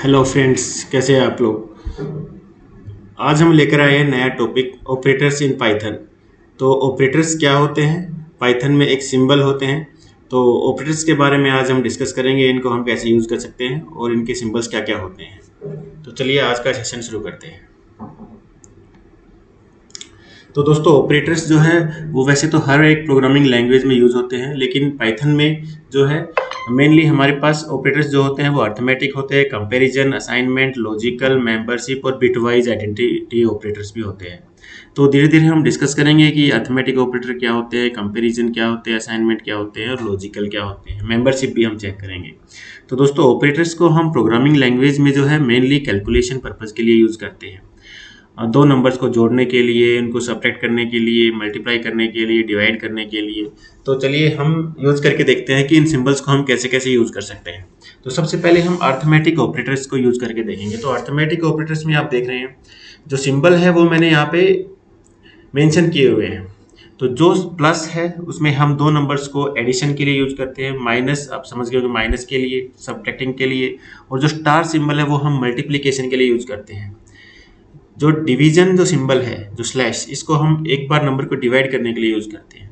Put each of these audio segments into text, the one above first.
Hello friends, कैसे हैं आप लोग। आज हम लेकर आए हैं नया टॉपिक ऑपरेटर्स इन पाइथन। तो ऑपरेटर्स क्या होते हैं, पाइथन में एक सिंबल होते हैं। तो ऑपरेटर्स के बारे में आज हम डिस्कस करेंगे, इनको हम कैसे यूज़ कर सकते हैं और इनके सिंबल्स क्या क्या होते हैं। तो चलिए आज का सेशन शुरू करते हैं। तो दोस्तों, ऑपरेटर्स जो है वो वैसे तो हर एक प्रोग्रामिंग लैंग्वेज में यूज़ होते हैं, लेकिन पाइथन में जो है मेनली हमारे पास ऑपरेटर्स जो होते हैं वो अर्थमेटिक होते हैं, कंपैरिजन, असाइनमेंट, लॉजिकल, मेंबरशिप और बिटवाइज आइडेंटिटी ऑपरेटर्स भी होते हैं। तो धीरे धीरे हम डिस्कस करेंगे कि अर्थमेटिक ऑपरेटर क्या होते हैं, कंपैरिजन क्या होते हैं, असाइनमेंट क्या होते हैं और लॉजिकल क्या होते हैं, मेंबरशिप भी हम चेक करेंगे। तो दोस्तों, ऑपरेटर्स को हम प्रोग्रामिंग लैंग्वेज में जो है मेनली कैलकुलेशन पर्पज़ के लिए यूज़ करते हैं। दो नंबर्स को जोड़ने के लिए, उनको सब्ट्रैक्ट करने के लिए, मल्टीप्लाई करने के लिए, डिवाइड करने के लिए। तो चलिए हम यूज़ करके देखते हैं कि इन सिंबल्स को हम कैसे कैसे यूज़ कर सकते हैं। तो सबसे पहले हम अर्थमेटिक ऑपरेटर्स को यूज़ करके देखेंगे। तो अर्थमेटिक ऑपरेटर्स में आप देख रहे हैं जो सिंबल है वो मैंने यहाँ पे मेंशन किए हुए हैं। तो जो प्लस है उसमें हम दो नंबर्स को एडिशन के लिए यूज करते हैं, माइनस आप समझ गए होंगे माइनस के लिए, सब्ट्रैक्टिंग के लिए, और जो स्टार सिंबल है वो हम मल्टीप्लिकेशन के लिए यूज करते हैं। जो डिवीजन जो सिंबल है, जो स्लैश, इसको हम एक बार नंबर को डिवाइड करने के लिए यूज करते हैं।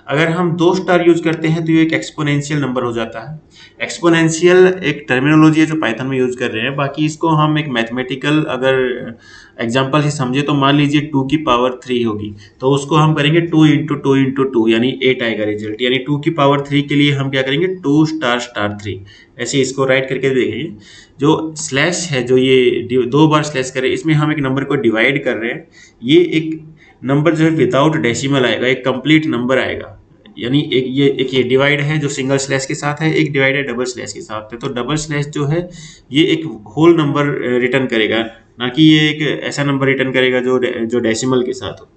अगर हम दो स्टार यूज करते हैं तो ये एक एक्सपोनेंशियल नंबर हो जाता है। एक्सपोनेंशियल एक टर्मिनोलॉजी है जो पाइथन में यूज कर रहे हैं, बाकी इसको हम एक मैथमेटिकल अगर एग्जांपल से समझे तो मान लीजिए 2 की पावर 3 होगी, तो उसको हम करेंगे 2 इंटू 2 इंटू 2 यानी 8 आएगा रिजल्ट। यानी 2 की पावर 3 के लिए हम क्या करेंगे, 2 स्टार स्टार 3, ऐसे इसको राइट करके देखेंगे। जो स्लैश है, जो ये दो बार स्लैश करे, इसमें हम एक नंबर को डिवाइड कर रहे हैं। ये एक नंबर जो है विदाउट डेसिमल आएगा, एक कंप्लीट नंबर आएगा। यानी एक ये डिवाइड है जो सिंगल स्लैश के साथ है, एक डिवाइड है डबल स्लैश के साथ है। तो डबल स्लैश जो है ये एक होल नंबर रिटर्न करेगा, ना कि ये एक ऐसा नंबर रिटर्न करेगा जो डेसिमल के साथ हो।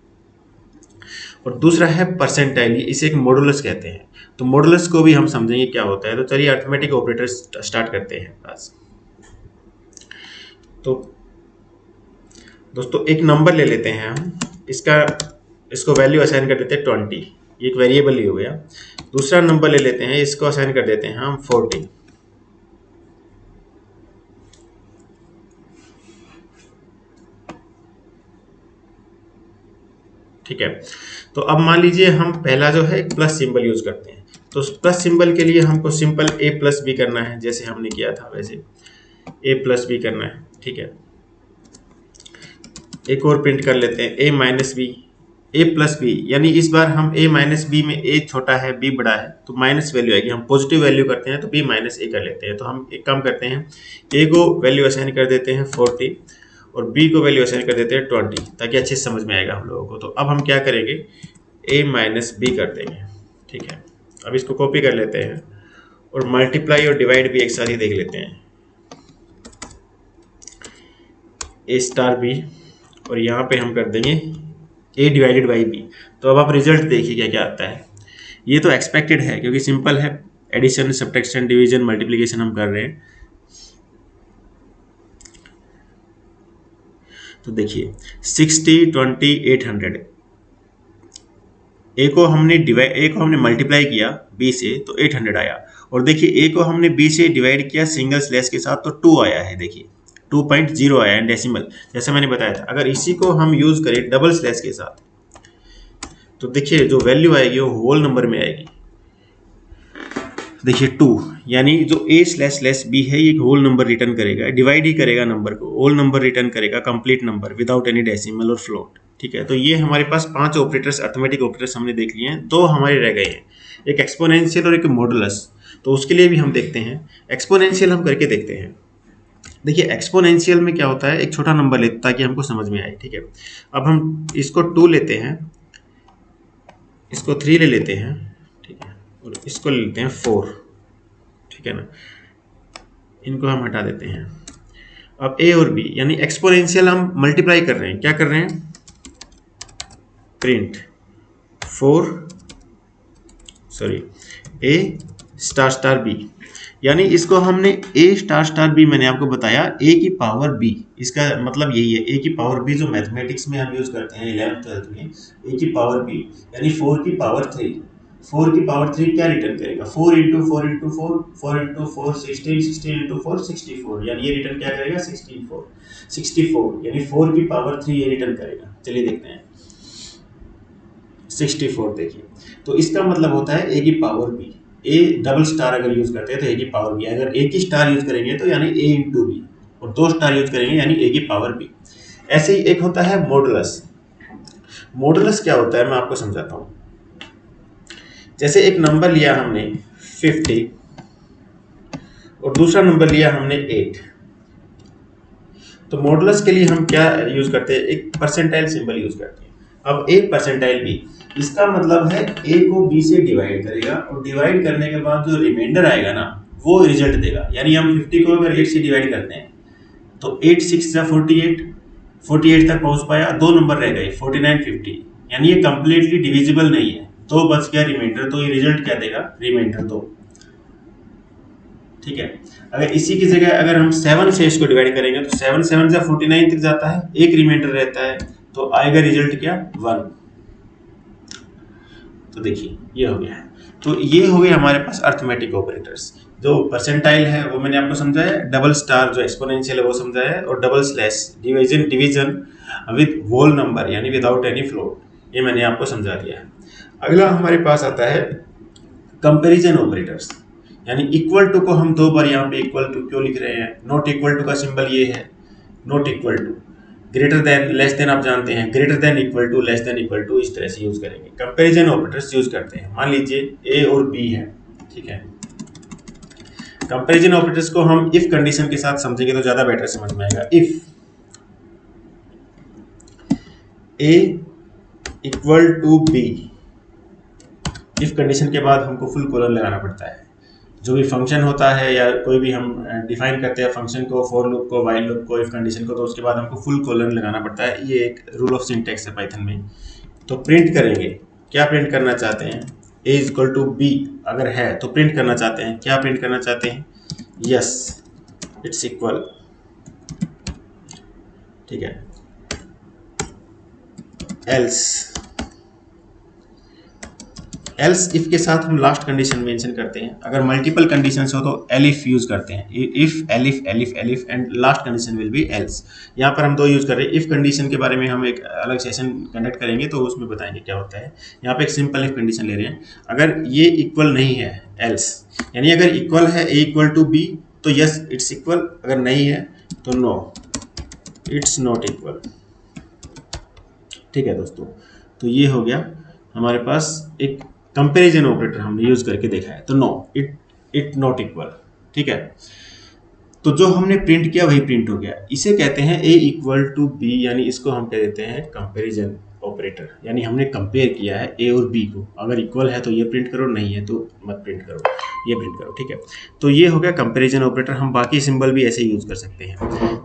और दूसरा है परसेंटाइल, इसे एक मॉडुलस कहते हैं। तो मॉडुलस को भी हम समझेंगे क्या होता है। तो चलिए अर्थमेटिक ऑपरेटर स्टार्ट करते हैं आज। तो दोस्तों एक नंबर ले लेते हैं हम, इसको वैल्यू असाइन कर देते हैं 20, ये एक वेरिएबल ही हो गया। दूसरा नंबर ले लेते हैं, इसको असाइन कर देते हैं हम 40। ठीक है। तो अब मान लीजिए हम पहला जो है प्लस सिंबल यूज करते हैं। तो प्लस सिंबल के लिए हमको सिंपल ए प्लस बी करना है, जैसे हमने किया था वैसे ए प्लस बी करना है। ठीक है, एक और प्रिंट कर लेते हैं ए माइनस बी, ए प्लस बी, यानी इस बार हम ए माइनस बी में ए छोटा है बी बड़ा है तो माइनस वैल्यू आएगी। हम पॉजिटिव वैल्यू करते हैं तो बी माइनस ए कर लेते हैं। तो हम एक काम करते हैं, ए को वैल्यू असाइन कर देते हैं 40 और बी को वैल्यू असाइन कर देते हैं 20, ताकि अच्छे से समझ में आएगा हम लोगों को। तो अब हम क्या करेंगे, ए माइनस बी कर देंगे। ठीक है, अब इसको कॉपी कर लेते हैं और मल्टीप्लाई और डिवाइड भी एक साथ ही देख लेते हैं, ए स्टार बी, और यहाँ पे हम कर देंगे ए डिवाइडेड बाई बी। तो अब आप रिजल्ट देखिए क्या क्या आता है। ये तो एक्सपेक्टेड है क्योंकि सिंपल है, एडिशन, सब्ट्रैक्शन, डिवीजन, मल्टीप्लिकेशन हम कर रहे हैं। तो देखिए 60, 20, 800, ए को हमने मल्टीप्लाई किया बी से तो 800 आया, और देखिए ए को हमने बी से डिवाइड किया सिंगल स्लैश के साथ तो 2 आया है। देखिए 2.0 आया है डेसिमल, जैसे मैंने बताया था। अगर इसी को हम यूज करें डबल स्लैश के साथ तो देखिए जो वैल्यू आएगी वो होल नंबर में आएगी। देखिए 2, यानी जो ए स्लैश स्लैश बी है ये होल नंबर रिटर्न करेगा, डिवाइड ही करेगा नंबर को, होल नंबर रिटर्न करेगा, complete number without any decimal और फ्लोट। ठीक है, तो ये हमारे पास 5 ऑपरेटर्स, अर्थमेटिक ऑपरेटर्स हमने देख लिए हैं। 2 हमारे रह गए हैं, एक एक्सपोनेंशियल और एक मॉडुलस। तो उसके लिए भी हम देखते हैं, एक्सपोनेंशियल हम करके देखते हैं। देखिए एक्सपोनेंशियल में क्या होता है, एक छोटा नंबर लेते ताकि हमको समझ में आए। ठीक है, अब हम इसको 2 लेते हैं, इसको 3 ले लेते हैं, ठीक है, और इसको ले लेते हैं 4। ठीक है ना, इनको हम हटा देते हैं। अब ए और बी, यानी एक्सपोनेंशियल हम मल्टीप्लाई कर रहे हैं, क्या कर रहे हैं, प्रिंट 4 ए स्टार स्टार बी, यानी इसको हमने ए स्टार स्टार बी, मैंने आपको बताया ए की पावर बी, इसका मतलब यही है। ए की पावर बी जो मैथमेटिक्स में हम यूज करते हैं 11th 12th में, ए की पावर बी यानी 4 की पावर 3, 4 की पावर 3 क्या रिटर्न करेगा? 4 इंटू 4 इंटू 4, 4 इंटू 4 16, 16 इंटू 4 64, यानी ये रिटर्न क्या करेगा? 64 यानी 4 की पावर 3 ये रिटर्न करेगा। चलिए देखते हैं 64। देखिए, तो इसका मतलब होता है ए की power B. A double star अगर यूज करते हैं तो ए की पावर बी, अगर एक ही स्टार यूज करेंगे तो यानी ए इंटू बी, और 2 स्टार यूज करेंगे यानी ए की पावर बी। ऐसे ही एक होता है मॉडुलस। मॉडुलस क्या होता है मैं आपको समझाता हूँ। जैसे एक नंबर लिया हमने 50 और दूसरा नंबर लिया हमने 8, तो मॉडुलस के लिए हम क्या यूज करते हैं? एक परसेंटाइल सिंबल यूज करते हैं। अब ए परसेंटाइल बी, इसका मतलब है ए को बी से डिवाइड करेगा और डिवाइड करने के बाद जो रिमाइंडर आएगा ना वो रिजल्ट देगा। यानी हम 50 को अगर 8 से डिवाइड करते हैं तो 8 6 जा 48, 48 तक पहुंच पाया, 2 नंबर रह गए 49 50, यानी ये कंप्लीटली डिविजिबल नहीं है, 2 बच गया रिमाइंडर, तो ये रिजल्ट क्या देगा? रिमाइंडर 2। ठीक है। अगर इसी की जगह अगर हम 7 से इसको डिवाइड करेंगे तो 7 7 से 49 तक जाता है, एक रिमाइंडर रहता है, तो आएगा रिजल्ट क्या? 1। तो देखिए ये हो गया है। तो ये हो गए हमारे पास अर्थमेटिक ऑपरेटर्स। जो परसेंटाइल है वो मैंने आपको समझाया, डबल स्टार जो एक्सपोनेंशियल है वो समझाया, और double slash division with whole number यानी विदाउट एनी फ्लोट, ये मैंने आपको समझा दिया है। अगला हमारे पास आता है कंपैरिजन ऑपरेटर्स। यानी इक्वल टू को हम 2 बार यहाँ पे इक्वल टू क्यों लिख रहे हैं? नॉट इक्वल टू का सिंबल ये है, not equal to, greater than, less than आप जानते हैं, greater than equal to, less than equal to, इस तरह से यूज करेंगे। कंपैरिजन ऑपरेटर्स यूज करते हैं। मान लीजिए ए और बी है, ठीक है। कंपैरिजन ऑपरेटर्स को हम इफ कंडीशन के साथ समझेंगे तो ज्यादा बेटर समझ में आएगा। If A equal to B, if condition के बाद हमको फुल कोलन लगाना पड़ता है। जो भी फंक्शन होता है या कोई भी हम डिफाइन करते हैं फंक्शन को, फॉर लूप को, व्हाइल लूप को, इफ कंडीशन को, तो उसके बाद हमको फुल कोलन लगाना पड़ता है। ये एक रूल ऑफ सिंटैक्स है पाइथन में। तो प्रिंट करेंगे, क्या प्रिंट करना चाहते हैं? ए इज इक्वल टू बी अगर है तो प्रिंट करना चाहते हैं, क्या प्रिंट करना चाहते हैं? यस इट्स इक्वल, ठीक है। एल्स इफ के साथ हम लास्ट कंडीशन मेंशन करते हैं। अगर मल्टीपल कंडीशंस हो तो एलिफ यूज करते हैं, if elif elif elif and last condition will be else. यहाँ पर हम 2 यूज कर रहे हैं। इफ कंडीशन के बारे में हम एक अलग सेशन कंडक्ट करेंगे तो उसमें बताएंगे क्या होता है। यहाँ पे एक सिंपल इफ कंडीशन ले रहे हैं। अगर ये इक्वल नहीं है एल्स, यानी अगर इक्वल है ए इक्वल टू बी तो यस इट्स इक्वल, अगर नहीं है तो नो इट्स नॉट इक्वल। ठीक है दोस्तों, तो ये हो गया हमारे पास एक कंपैरिजन ऑपरेटर हमने यूज करके देखा है। तो नो इट नॉट इक्वल, ठीक है। तो जो हमने प्रिंट किया वही प्रिंट हो गया। इसे कहते हैं ए इक्वल टू बी, यानी इसको हम कह देते हैं कंपैरिजन ऑपरेटर। यानी हमने कंपेयर किया है ए और बी को, अगर इक्वल है तो ये प्रिंट करो, नहीं है तो मत प्रिंट करो, ये प्रिंट करो, ठीक है। तो ये हो गया कंपैरिजन ऑपरेटर। हम बाकी सिंबल भी ऐसे यूज कर सकते हैं।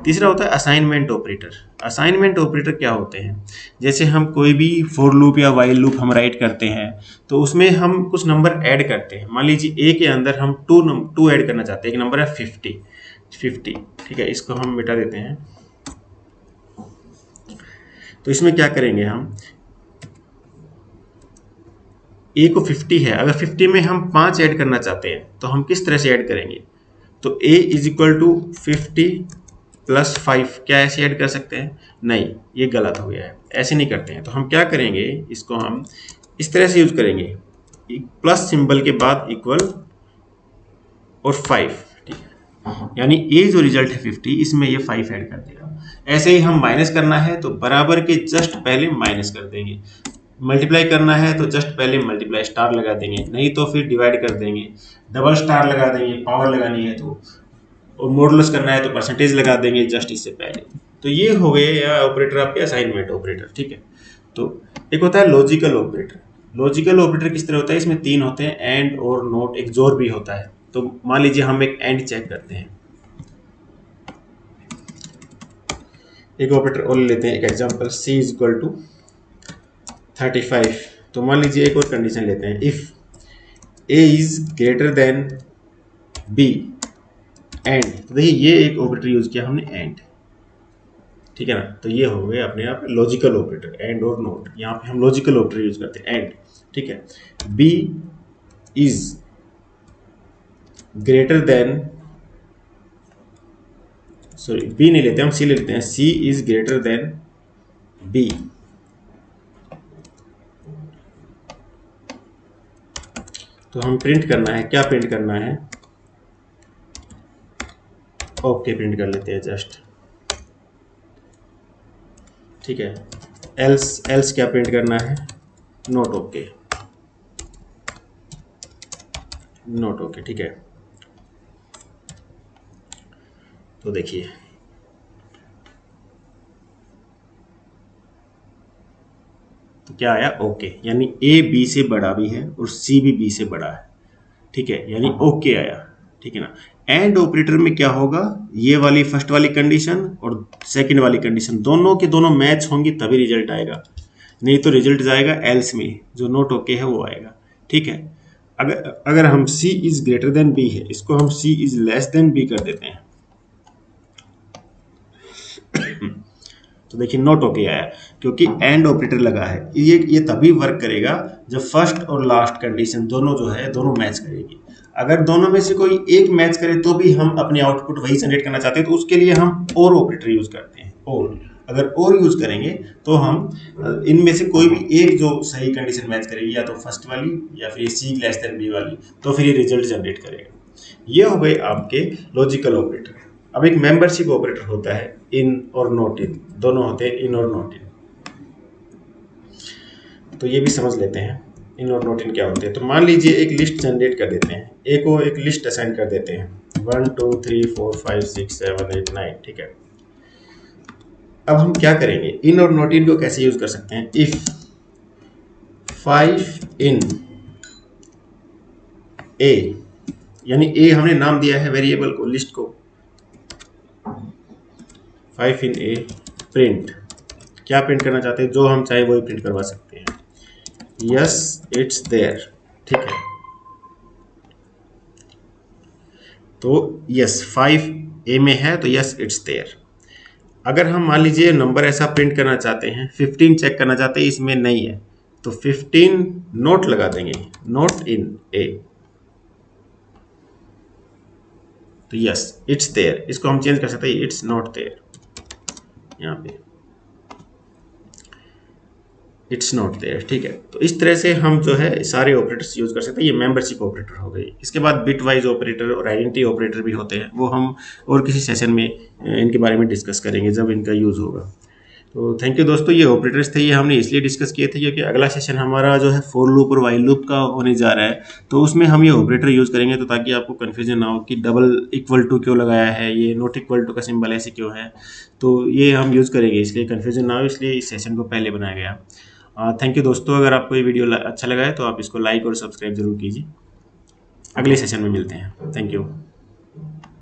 तीसरा होता है असाइनमेंट ऑपरेटर। असाइनमेंट ऑपरेटर क्या होते हैं? जैसे हम कोई भी फॉर लूप या व्हाइल लूप हम राइट करते हैं तो उसमें हम कुछ नंबर ऐड करते हैं। मान लीजिए ए के अंदर हम 2 ऐड करना चाहते हैं। एक नंबर है 50, ठीक है, इसको हम मिटा देते हैं। तो इसमें क्या करेंगे हम, ए को 50 है, अगर 50 में हम 5 ऐड करना चाहते हैं तो हम किस तरह से ऐड करेंगे? तो ए इज इक्वल टू 50 प्लस 5, क्या ऐसे ऐड कर सकते हैं? नहीं, ये गलत हो गया है, ऐसे नहीं करते हैं। तो हम क्या करेंगे, इसको हम इस तरह से यूज करेंगे, प्लस सिंबल के बाद इक्वल और 5, ठीक है। यानी ए जो रिजल्ट है 50, इसमें ये 5 ऐड कर देगा। ऐसे ही हम माइनस करना है तो बराबर के जस्ट पहले माइनस कर देंगे, मल्टीप्लाई करना है तो जस्ट पहले मल्टीप्लाई स्टार लगा देंगे, नहीं तो फिर डिवाइड कर देंगे, डबल स्टार लगा देंगे, पावर लगानी है तो, और मॉडुलस करना है तो परसेंटेज लगा देंगे जस्ट इससे पहले। तो ये हो गए या ऑपरेटर आपके असाइनमेंट ऑपरेटर, ठीक है। तो एक होता है लॉजिकल ऑपरेटर। लॉजिकल ऑपरेटर किस तरह होता है? इसमें 3 होते हैं, एंड और नोट, एक जोर भी होता है। तो मान लीजिए हम एक एंड चेक करते हैं, एक ऑपरेटर और लेते हैं, एक example C is equal to 35। तो मान लीजिए एक और कंडीशन लेते हैं, if A is greater than B and. तो देखिए ये एक ऑपरेटर यूज किया हमने एंड, ठीक है ना। तो ये हो गए अपने आप लॉजिकल ऑपरेटर, एंड और नॉट। यहाँ पे हम लॉजिकल ऑपरेटर यूज करते हैं, एंड, ठीक है। B is greater than, sorry B नहीं लेते हम, सी ले लेते हैं। C is greater than B. तो हम प्रिंट करना है, क्या प्रिंट करना है, ओके प्रिंट कर लेते हैं जस्ट, ठीक है। एल्स, एल्स क्या प्रिंट करना है, नॉट ओके, नॉट ओके, ठीक है। तो देखिए तो क्या आया, ओके, यानी ए बी से बड़ा भी है और सी भी बी से बड़ा है, ठीक है, यानी ओके आया, ठीक है ना। एंड ऑपरेटर में क्या होगा, ये वाली फर्स्ट वाली कंडीशन और सेकंड वाली कंडीशन दोनों के दोनों मैच होंगी तभी रिजल्ट आएगा, नहीं तो रिजल्ट जाएगा एल्स में, जो नॉट ओके है वो आएगा, ठीक है। अगर अगर हम C is greater then B है, इसको हम C is less than B कर देते हैं, तो देखिए नॉट ओके आया, क्योंकि एंड ऑपरेटर लगा है। ये तभी वर्क करेगा जब फर्स्ट और लास्ट कंडीशन दोनों जो है दोनों मैच करेगी। अगर दोनों में से कोई एक मैच करे तो भी हम अपने आउटपुट वही जनरेट करना चाहते हैं, तो उसके लिए हम और ऑपरेटर यूज करते हैं। और अगर और यूज करेंगे तो हम इनमें से कोई भी एक जो सही कंडीशन मैच करेगी, या तो फर्स्ट वाली या फिर C लेस देन B वाली, तो फिर ये रिजल्ट जनरेट करेगा। ये हो गए आपके लॉजिकल ऑपरेटर। अब एक मेंबरशिप ऑपरेटर होता है, इन और नॉट इन, दोनों होते हैं इन और नॉट इन। तो ये भी समझ लेते हैं इन और नॉट इन क्या होते हैं। तो मान लीजिए एक लिस्ट जनरेट कर देते हैं, ए को एक लिस्ट असाइन कर देते हैं 1 2 3 4 5 6 7 8 9, ठीक है। अब हम क्या करेंगे, इन और नॉट इन को कैसे यूज कर सकते हैं, इफ 5 इन ए, यानी ए हमने नाम दिया है वेरिएबल को, लिस्ट को, 5 इन ए प्रिंट, क्या प्रिंट करना चाहते हैं, जो हम चाहे वही प्रिंट करवा सकते हैं, यस इट्स देयर, ठीक है। तो यस 5 ए में है तो यस इट्स देयर। अगर हम मान लीजिए नंबर ऐसा प्रिंट करना चाहते हैं, 15 चेक करना चाहते हैं, इसमें नहीं है, तो 15 नोट लगा देंगे, नोट इन ए, तो यस इट्स देयर। इसको हम चेंज कर सकते हैं, इट्स नॉट देयर, यहाँ पे इट्स नॉट देयर, ठीक है। तो इस तरह से हम जो है सारे ऑपरेटर्स यूज कर सकते हैं। ये मेंबरशिप ऑपरेटर हो गई। इसके बाद बिट वाइज ऑपरेटर और आइडेंटिटी ऑपरेटर भी होते हैं, वो हम और किसी सेशन में इनके बारे में डिस्कस करेंगे जब इनका यूज होगा। तो थैंक यू दोस्तों, ये ऑपरेटर्स थे, ये हमने इसलिए डिस्कस किए थे क्योंकि अगला सेशन हमारा जो है फॉर लूप और वाइल लूप का होने जा रहा है, तो उसमें हम ये ऑपरेटर यूज करेंगे, तो ताकि आपको कन्फ्यूजन ना हो कि डबल इक्वल टू क्यों लगाया है, ये नॉट इक्वल टू का सिंबल ऐसे क्यों है, तो ये हम यूज़ करेंगे, इसलिए कन्फ्यूजन ना हो, इसलिए इस सेशन को पहले बनाया गया। थैंक यू दोस्तों, अगर आपको ये वीडियो अच्छा लगा है तो आप इसको लाइक और सब्सक्राइब जरूर कीजिए। अगले सेशन में मिलते हैं, थैंक यू।